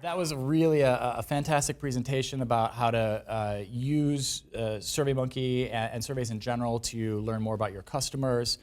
That was really a fantastic presentation about how to use SurveyMonkey and surveys in general to learn more about your customers,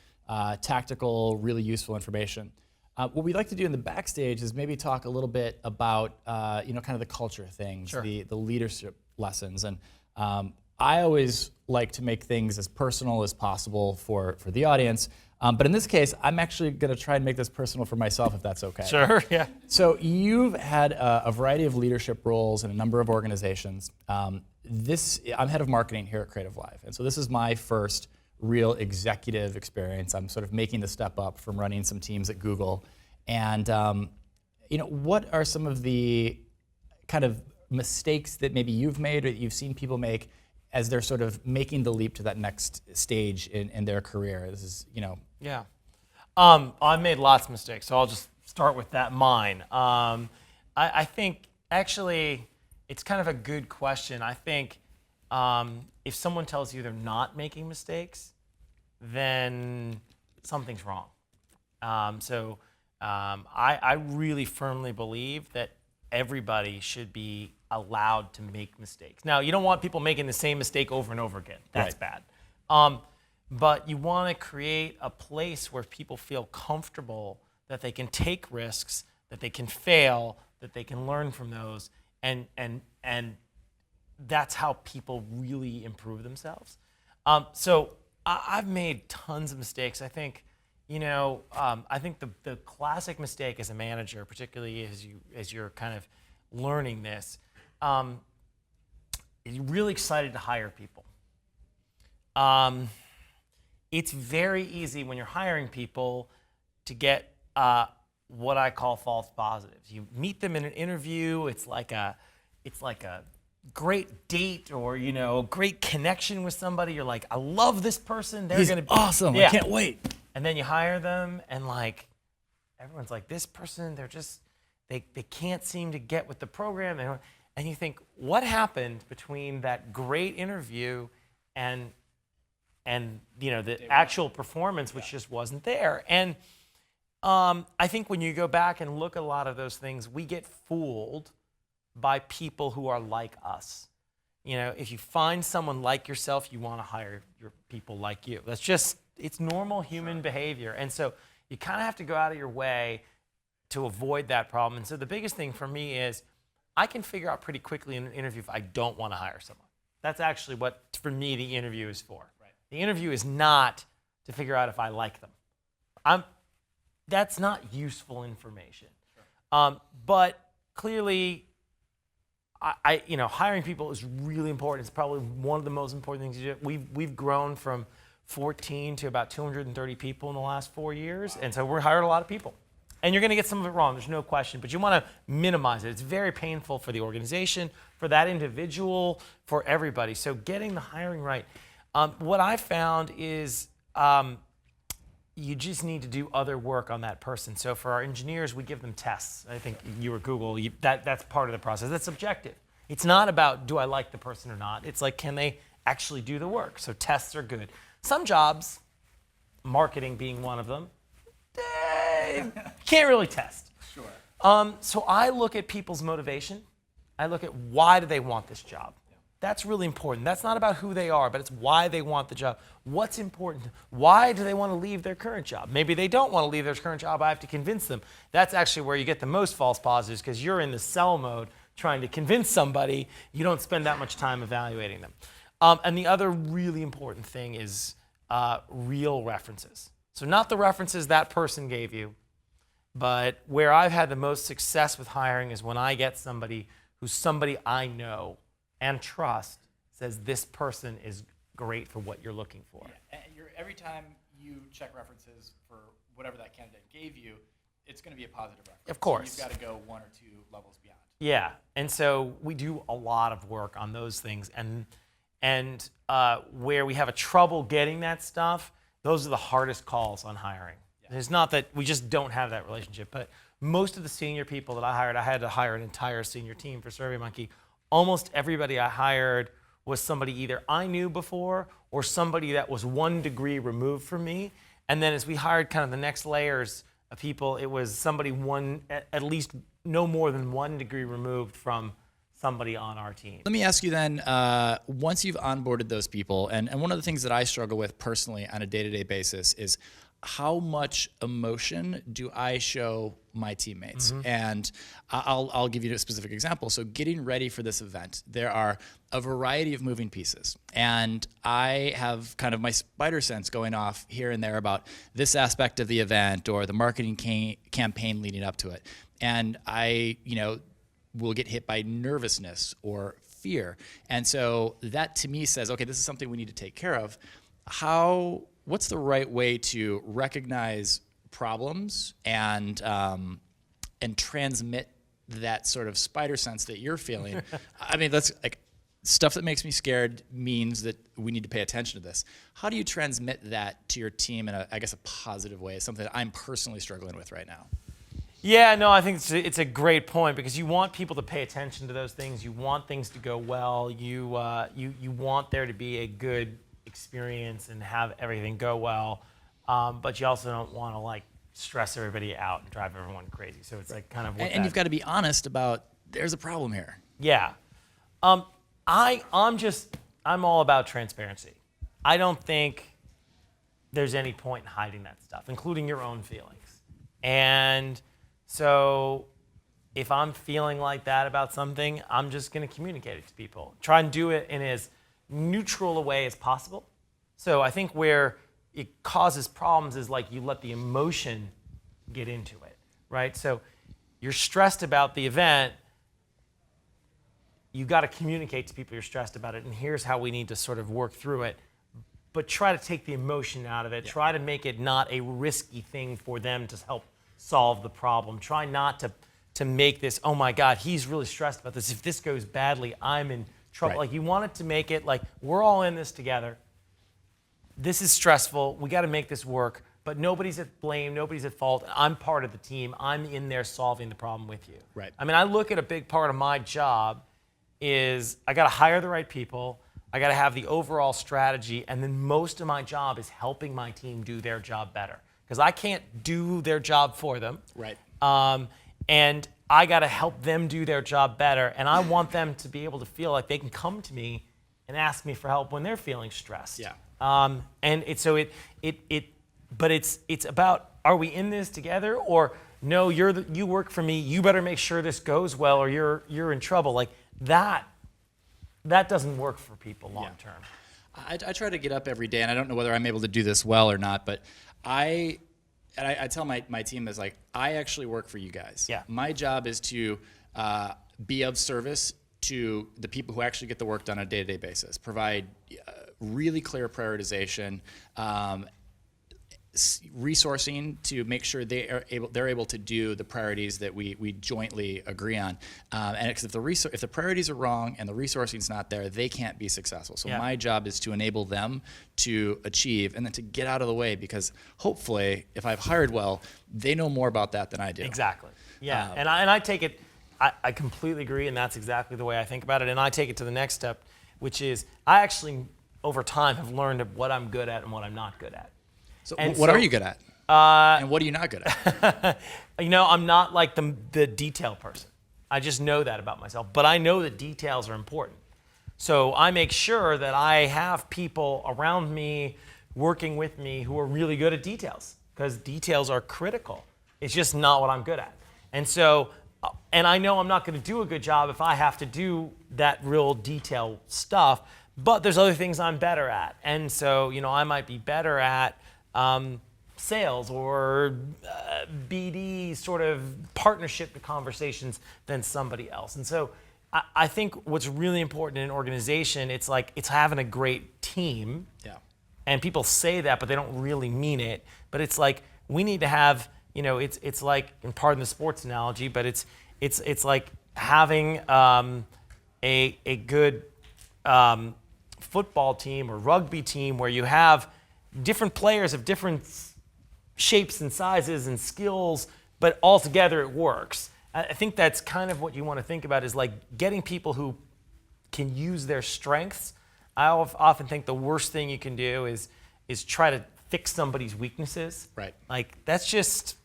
tactical, really useful information. What we'd like to do in the backstage is maybe talk a little bit about kind of the culture of things, Sure. the leadership lessons. And I always like to make things as personal as possible for the audience. But in this case, I'm actually going to try and make this personal for myself, if that's okay. Sure, yeah. So you've had a variety of leadership roles in a number of organizations. I'm head of marketing here at CreativeLive, and so this is my first real executive experience. I'm sort of making the step up from running some teams at Google. And what are some of the kind of mistakes that maybe you've made or that you've seen people make as they're sort of making the leap to that next stage in their career? This is, Yeah. I've made lots of mistakes, so I'll just start with that mine. I think, actually, it's kind of a good question. I think if someone tells you they're not making mistakes, then something's wrong. I really firmly believe that everybody should be allowed to make mistakes. Now, you don't want people making the same mistake over and over again. That's Right. bad. But you want to create a place where people feel comfortable that they can take risks, that they can fail, that they can learn from those, and that's how people really improve themselves. So I've made tons of mistakes. I think, I think the classic mistake as a manager, particularly as you're kind of learning this, you're really excited to hire people. It's very easy when you're hiring people to get what I call false positives. You meet them in an interview. It's like a great date or a great connection with somebody. You're like, I love this person. They're He's gonna be awesome. Yeah. I can't wait. And then you hire them, and everyone's like, this person, they can't seem to get with the program. And you think, what happened between that great interview and the actual performance, which just wasn't there? And I think when you go back and look at a lot of those things, we get fooled by people who are like us. If you find someone like yourself, you want to hire your people like you. It's normal human behavior. And so you kind of have to go out of your way to avoid that problem. And so the biggest thing for me is I can figure out pretty quickly in an interview if I don't want to hire someone. That's actually what, for me, the interview is for. Right. The interview is not to figure out if I like them. That's not useful information. Sure. But clearly, hiring people is really important. It's probably one of the most important things you do. We've grown from 14 to about 230 people in the last 4 years, and so we're hired a lot of people. And you're going to get some of it wrong, there's no question, but you want to minimize it. It's very painful for the organization, for that individual, for everybody. So getting the hiring right. What I found is you just need to do other work on that person. So for our engineers, we give them tests. I think you or Google, that's part of the process. That's subjective. It's not about, do I like the person or not? It's like, can they actually do the work? So tests are good. Some jobs, marketing being one of them, can't really test. Sure. So I look at people's motivation. I look at why do they want this job. Yeah. That's really important. That's not about who they are, but it's why they want the job. What's important? Why do they want to leave their current job? Maybe they don't want to leave their current job. I have to convince them. That's actually where you get the most false positives, because you're in the sell mode trying to convince somebody. You don't spend that much time evaluating them. And the other really important thing is real references. So not the references that person gave you, but where I've had the most success with hiring is when I get somebody who's somebody I know and trust says this person is great for what you're looking for. Yeah. And every time you check references for whatever that candidate gave you, it's going to be a positive reference. Of course. So you've got to go 1 or 2 levels beyond. Yeah, and so we do a lot of work on those things, and where we have a trouble getting that stuff, those are the hardest calls on hiring. Yeah. It's not that we just don't have that relationship, but most of the senior people that I hired, I had to hire an entire senior team for SurveyMonkey. Almost everybody I hired was somebody either I knew before or somebody that was 1 degree removed from me. And then as we hired kind of the next layers people, it was somebody at least no more than 1 degree removed from somebody on our team. Let me ask you then, once you've onboarded those people, and one of the things that I struggle with personally on a day-to-day basis is how much emotion do I show my teammates? And I'll give you a specific example. So getting ready for this event, there are a variety of moving pieces. And I have kind of my spider sense going off here and there about this aspect of the event or the marketing campaign leading up to it. And I, will get hit by nervousness or fear. And so that to me says, okay, this is something we need to take care of. What's the right way to recognize problems and transmit that sort of spider sense that you're feeling? I mean, that's like stuff that makes me scared means that we need to pay attention to this. How do you transmit that to your team in a positive way? Something that I'm personally struggling with right now. Yeah, no, I think it's a great point because you want people to pay attention to those things. You want things to go well. You want there to be a good experience and have everything go well, but you also don't want to stress everybody out and drive everyone crazy. So it's kind of and you've got to be honest about there's a problem here. Yeah, I'm all about transparency. I don't think there's any point in hiding that stuff, including your own feelings. And so if I'm feeling like that about something, I'm just going to communicate it to people. Try and do it in as neutral a way as possible. So I think where it causes problems is you let the emotion get into it, right? So you're stressed about the event, you got to communicate to people you're stressed about it, and here's how we need to sort of work through it. But try to take the emotion out of it. Yeah. Try to make it not a risky thing for them to help solve the problem. Try not to make this, oh my God, he's really stressed about this. If this goes badly, I'm in trouble. Right. You want it to make it we're all in this together. This is stressful. We got to make this work, but nobody's at blame. Nobody's at fault. I'm part of the team. I'm in there solving the problem with you. Right. I mean, I look at a big part of my job is I got to hire the right people. I got to have the overall strategy. And then most of my job is helping my team do their job better because I can't do their job for them. Right. And I got to help them do their job better. And I want them to be able to feel like they can come to me and ask me for help when they're feeling stressed. Yeah. And but it's about, are we in this together, or no, you work for me, you better make sure this goes well or you're in trouble. That doesn't work for people long term. I try to get up every day, and I don't know whether I'm able to do this well or not, but I tell my team is I actually work for you guys. Yeah. My job is to be of service to the people who actually get the work done on a day-to-day basis, provide really clear prioritization, resourcing to make sure they're able to do the priorities that we jointly agree on. And if the priorities are wrong and the resourcing's not there, they can't be successful. So my job is to enable them to achieve and then to get out of the way, because hopefully, if I've hired well, they know more about that than I do. Exactly. Yeah. And I take it. I completely agree, and that's exactly the way I think about it. And I take it to the next step, which is I actually, over time, have learned what I'm good at and what I'm not good at. So what are you good at? And what are you not good at? I'm not the detail person. I just know that about myself. But I know that details are important. So I make sure that I have people around me working with me who are really good at details, because details are critical. It's just not what I'm good at. And so, and I know I'm not going to do a good job if I have to do that real detail stuff, but there's other things I'm better at. And so, I might be better at sales or BD sort of partnership conversations than somebody else. And so I think what's really important in an organization, it's having a great team. Yeah. And people say that, but they don't really mean it. But it's we need to have, it's like, and pardon the sports analogy, but it's like having a good football team or rugby team where you have different players of different shapes and sizes and skills, but all together it works. I think that's kind of what you want to think about, is getting people who can use their strengths. I often think the worst thing you can do is try to fix somebody's weaknesses. Right. That's just,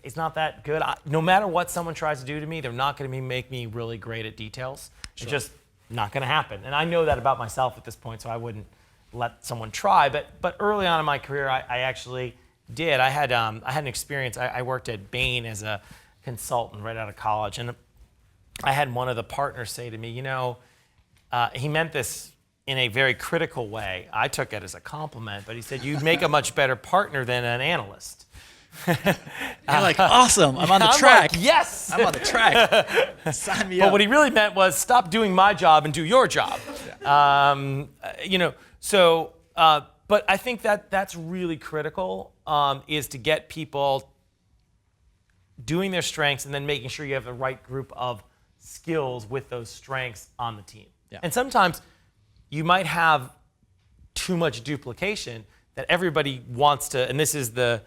it's not that good. No matter what someone tries to do to me, they're not going to make me really great at details. Sure. It's just not going to happen. And I know that about myself at this point, so I wouldn't let someone try. But early on in my career, I actually did. I had an experience. I worked at Bain as a consultant right out of college, and I had one of the partners say to me, he meant this in a very critical way. I took it as a compliment, but he said, "You'd make a much better partner than an analyst." You're like, awesome, I'm on the track. Like, yes! I'm on the track. Sign me up. But what he really meant was stop doing my job and do your job. Yeah. But I think that's really critical, is to get people doing their strengths and then making sure you have the right group of skills with those strengths on the team. Yeah. And sometimes you might have too much duplication that everybody wants to, and this is the,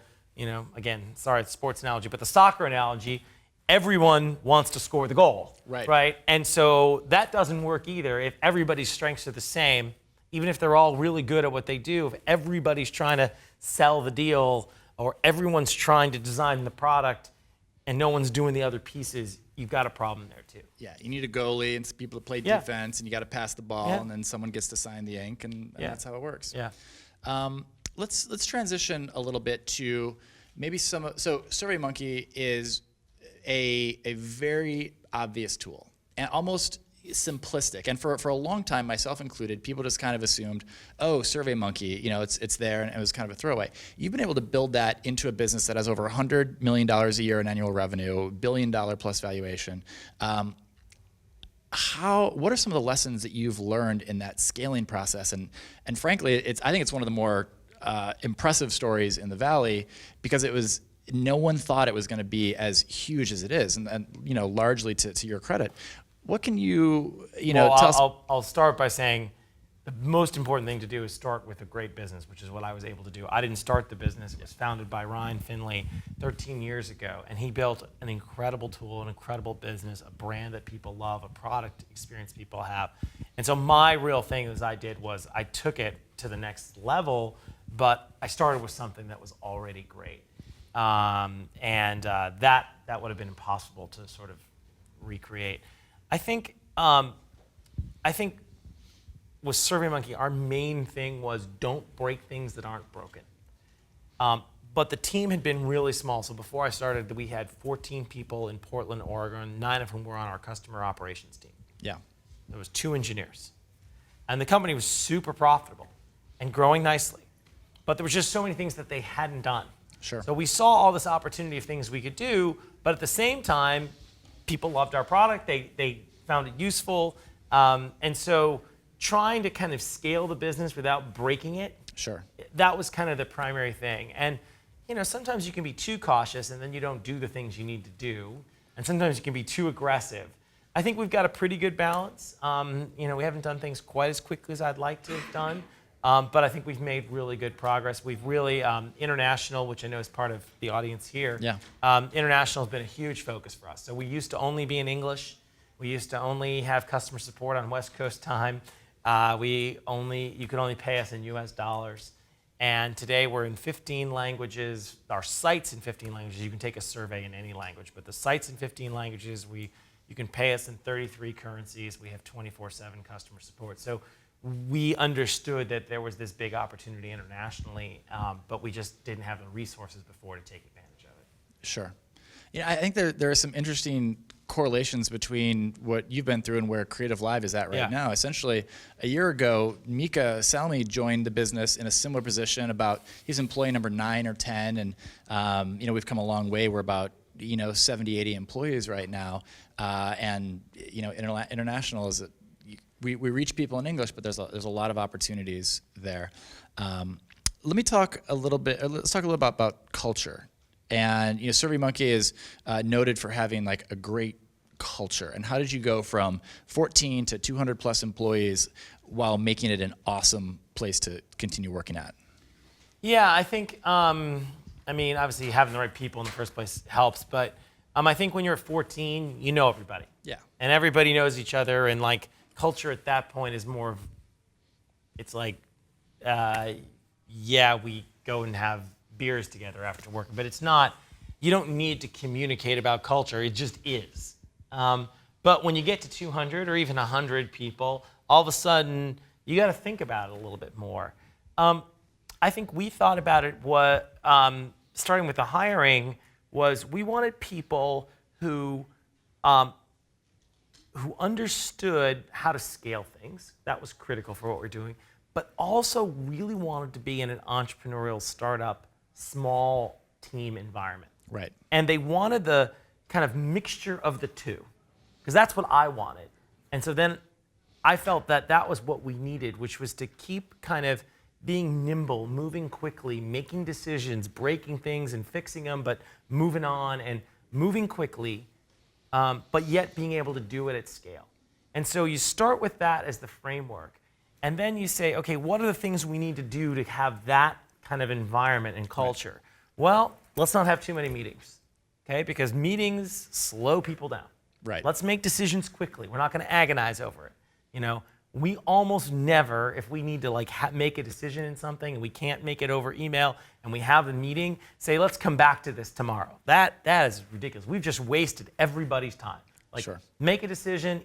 again, sorry, it's a sports analogy, but the soccer analogy, everyone wants to score the goal. Right? And so that doesn't work either. If everybody's strengths are the same, even if they're all really good at what they do, if everybody's trying to sell the deal or everyone's trying to design the product and no one's doing the other pieces, you've got a problem there too. Yeah, you need a goalie and some people to play defense, and you got to pass the ball, and then someone gets to sign the ink, and that's how it works. Yeah. Let's transition a little bit to maybe so SurveyMonkey is a very obvious tool and almost simplistic, and for a long time, myself included, people just kind of assumed, oh, SurveyMonkey, it's there, and it was kind of a throwaway. You've been able to build that into a business that has over $100 million a year in annual revenue, $1 billion plus valuation. What are some of the lessons that you've learned in that scaling process? And frankly, I think it's one of the more impressive stories in the Valley, because no one thought it was going to be as huge as it is, and largely to your credit. What can you tell us? I'll start by saying the most important thing to do is start with a great business, which is what I was able to do. I didn't start the business. It was founded by Ryan Finley 13 years ago, and he built an incredible tool, an incredible business, a brand that people love, a product experience people have. And so my real thing as I did was I took it to the next level, but I started with something that was already great. That would have been impossible to sort of recreate. I think with SurveyMonkey, our main thing was don't break things that aren't broken. But the team had been really small. So before I started, we had 14 people in Portland, Oregon, 9 of whom were on our customer operations team. Yeah. There was 2 engineers. And the company was super profitable and growing nicely. But there was just so many things that they hadn't done. Sure. So we saw all this opportunity of things we could do, but at the same time, people loved our product. They found it useful. And so trying to kind of scale the business without breaking it, sure, that was kind of the primary thing. And sometimes you can be too cautious and then you don't do the things you need to do. And sometimes you can be too aggressive. I think we've got a pretty good balance. We haven't done things quite as quickly as I'd like to have done. But I think we've made really good progress. We've really, international, which I know is part of the audience here. Yeah. International has been a huge focus for us. So we used to only be in English. We used to only have customer support on West Coast time. You could only pay us in US dollars. And today we're in 15 languages. Our site's in 15 languages. You can take a survey in any language, but the site's in 15 languages. You can pay us in 33 currencies. We have 24/7 customer support. So we understood that there was this big opportunity internationally, but we just didn't have the resources before to take advantage of it. Sure. I think there are some interesting correlations between what you've been through and where CreativeLive is at right now. Essentially, a year ago, Mika Salmi joined the business in a similar position. He's employee number 9 or 10, and we've come a long way. We're about 70, 80 employees right now, international is we reach people in English, but there's a lot of opportunities there. Let's talk a little bit about culture. And SurveyMonkey is noted for having like a great culture. And how did you go from 14 to 200 plus employees while making it an awesome place to continue working at? Yeah, I think obviously having the right people in the first place helps, but I think when you're at 14, you know everybody. Yeah. And everybody knows each other, and like culture at that point is more of, it's like, we go and have beers together after work, but it's not you don't need to communicate about culture. It just is. But when you get to 200 or even 100 people, all of a sudden, you got to think about it a little bit more. I think we thought about it, starting with the hiring, was we wanted people who understood how to scale things. That was critical for what we're doing, but also really wanted to be in an entrepreneurial startup, small team environment. Right. And they wanted the kind of mixture of the two, because that's what I wanted. And so then I felt that that was what we needed, which was to keep kind of being nimble, moving quickly, making decisions, breaking things and fixing them, but moving on and moving quickly, but yet being able to do it at scale. And so you start with that as the framework, and then you say, okay, what are the things we need to do to have that kind of environment and culture? Right. Well, let's not have too many meetings, okay? Because meetings slow people down. Right. Let's make decisions quickly. We're not going to agonize over it. You know, we almost never, if we need to like make a decision in something and we can't make it over email and we have a meeting, say, let's come back to this tomorrow. That is ridiculous. We've just wasted everybody's time. Like, sure. Make a decision.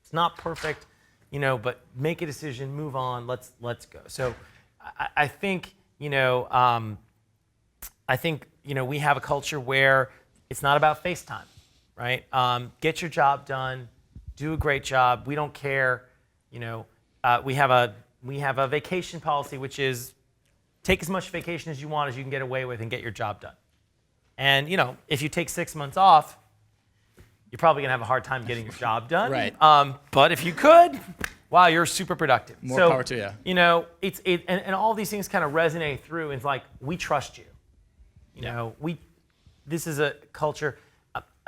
It's not perfect, you know, but make a decision, move on, let's go. So I think, you know, we have a culture where it's not about FaceTime, right? Get your job done, do a great job. We don't care, you know. We have a vacation policy, which is take as much vacation as you want as you can get away with and get your job done. And you know, if you take 6 months off, you're probably gonna have a hard time getting your job done. Right. But if you could, wow, you're super productive. More power to you. You know, and all these things kind of resonate through. It's like, we trust you. You know, this is a culture.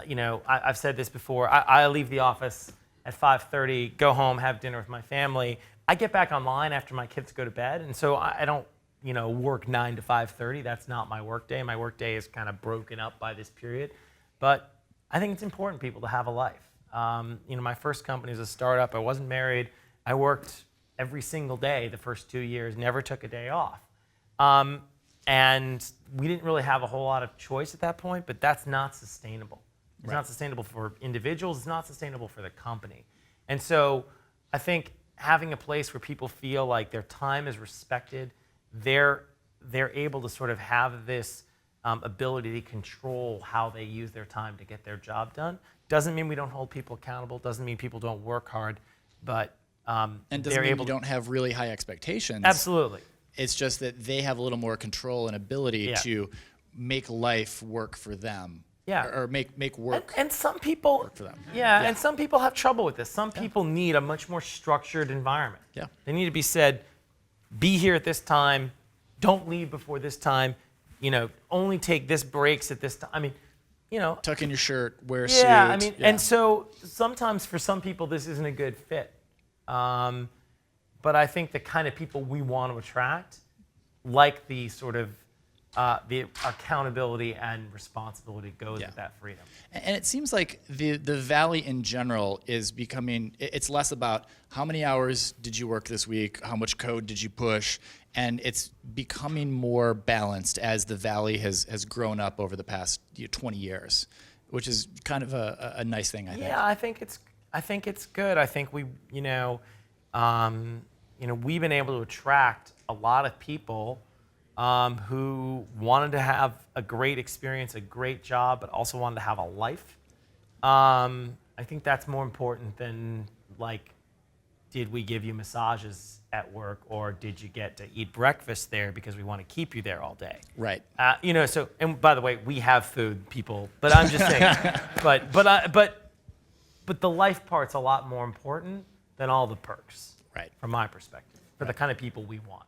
You know, I've said this before. I leave the office at 5:30, go home, have dinner with my family. I get back online after my kids go to bed, and so I don't, you know, work 9 to 5:30. That's not my work day. My work day is kind of broken up by this period. But I think it's important people to have a life. You know, my first company was a startup. I wasn't married. I worked every single day the first 2 years, never took a day off. And we didn't really have a whole lot of choice at that point, but that's not sustainable. It's Right. not sustainable for individuals. It's not sustainable for the company. And so I think having a place where people feel like their time is respected, they're able to sort of have this ability to control how they use their time to get their job done. Doesn't mean we don't hold people accountable. Doesn't mean people don't work hard, but and doesn't they're mean able you don't have really high expectations. Absolutely. It's just that they have a little more control and ability to make life work for them. Yeah. Or make work. And some people work for them. Yeah, and some people have trouble with this. Some people need a much more structured environment. Yeah. They need to be said, be here at this time, don't leave before this time, you know, only take this breaks at this time. I mean, you know. Tuck in your shirt, wear a suit. Yeah, I mean, and so sometimes for some people this isn't a good fit. But I think the kind of people we want to attract, like the sort of the accountability and responsibility goes with that freedom. And it seems like the Valley in general is becoming, it's less about how many hours did you work this week, how much code did you push, and it's becoming more balanced as the Valley has grown up over the past 20 years, which is kind of a nice thing, I think. Yeah, I think it's good. I think we've been able to attract a lot of people who wanted to have a great experience, a great job, but also wanted to have a life. I think that's more important than, like, did we give you massages at work, or did you get to eat breakfast there because we want to keep you there all day? Right. You know, so, and by the way, we have food, people, but I'm just saying, but the life part's a lot more important than all the perks. Right. From my perspective, for the kind of people we want.